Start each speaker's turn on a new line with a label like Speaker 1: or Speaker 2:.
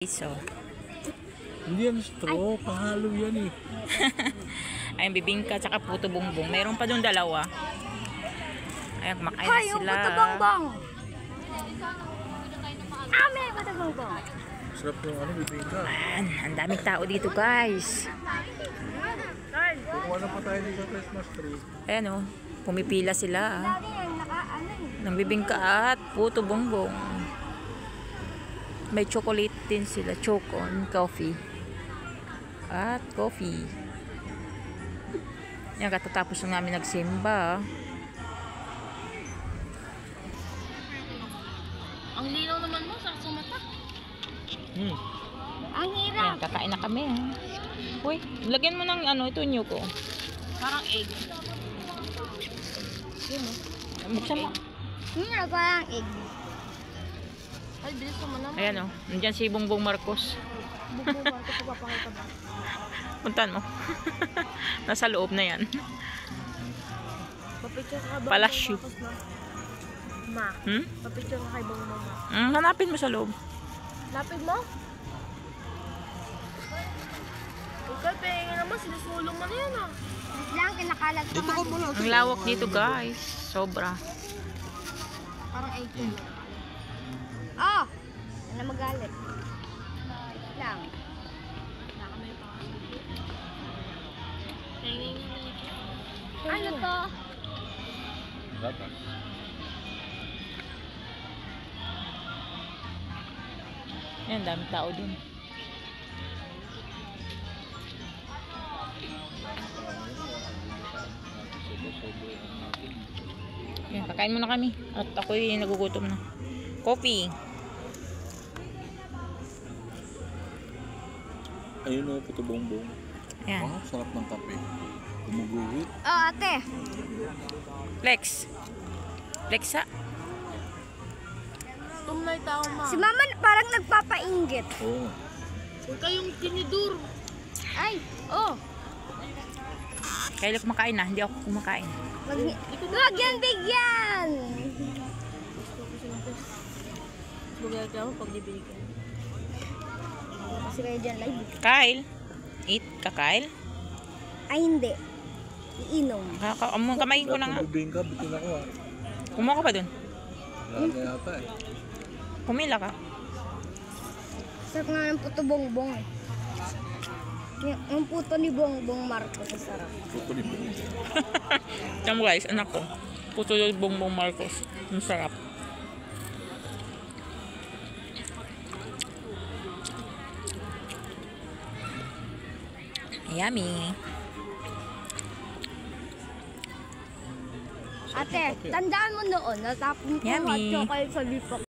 Speaker 1: So,
Speaker 2: Hindi yan straw, pahalo yan eh.
Speaker 1: ayun, bibingka tsaka puto bongbong. Meron pa doon dalawa. Ayun, kumakain na
Speaker 3: Hay, yung
Speaker 1: sila.
Speaker 3: puto bongbong. May puto bongbong.
Speaker 2: Sarap yung ano, bibingka.
Speaker 1: Ayan, ang daming tao dito, guys.
Speaker 2: Kukuha na pa tayo dito sa Christmas tree.
Speaker 1: Ayan o, pumipila sila.
Speaker 3: Lagi yan, naka-ano eh.
Speaker 1: Ng bibingka at puto bongbong. May chocolate din sila. Chocon, coffee. At coffee. Yan, katatapos na namin nagsimba.
Speaker 3: Ang linaw naman mo sa mata. Ang
Speaker 1: Ayan,
Speaker 3: hirap.
Speaker 1: kakain na kami. Uy, lagyan mo ng ano, ito nyo ko.
Speaker 3: Parang egg.
Speaker 1: Buksan mo.
Speaker 3: Parang egg. Ay, bilis mo naman.
Speaker 1: Ayan o, nandiyan si Bongbong Marcos.
Speaker 3: Bubuwa ito ko papakita ba?
Speaker 1: Puntan mo. Nasa loob na yan.
Speaker 3: Papicture ka ba?
Speaker 1: Palasyo.
Speaker 3: Ma,
Speaker 1: Hmm?
Speaker 3: papicture ka kay Bang Mama.
Speaker 1: Hanapin mo sa loob.
Speaker 3: Lapid mo? Okay, pahingin naman. Sinusulong mo na yan ah. Lang, kinakalat
Speaker 2: Dito ka muna.
Speaker 1: Ang lawak dito, guys. Sobra.
Speaker 3: Parang 18. Oh! Ano magalit? Lang. Ano to?
Speaker 2: Gatas.
Speaker 1: Ayan, daming tao din. Ayan, kakain muna kami. At ako'y nagugutom na. Coffee.
Speaker 2: Ayun o, puto bongbong.
Speaker 1: Ayan.
Speaker 2: Wow, sarap ng kape. Tumuguhit.
Speaker 3: Oh, ate.
Speaker 1: Flex. Flexa.
Speaker 3: Tumlay tao ma. Si mama parang nagpapainggit.
Speaker 2: Oo.
Speaker 3: Huwag kayong tinidur. Ay, oh.
Speaker 1: Kaya kumakain na. Hindi ako kumakain.
Speaker 3: Huwag yan bigyan. Bugay ka mo pag dibigyan. Kasi kayo dyan live.
Speaker 1: Kyle. Eat ka, Kyle.
Speaker 3: Ay, hindi. Iinom.
Speaker 1: Kamayin ko na nga.
Speaker 2: Bibingka, bitin ako ah.
Speaker 1: Kumuha ka pa dun.
Speaker 2: Wala na yata eh.
Speaker 1: Pumila ka.
Speaker 3: Sarap nga ng puto bongbong eh. Yung puto ni Bongbong Marcos sarap.
Speaker 2: Puto ni Bongbong.
Speaker 1: Yan mo guys, anak ko. Puto yung Bongbong Marcos. Ang sarap. Yummy.
Speaker 3: Ate, tandaan mo noon, natapon ko
Speaker 1: Yummy.
Speaker 3: hot chocolate sa lipok.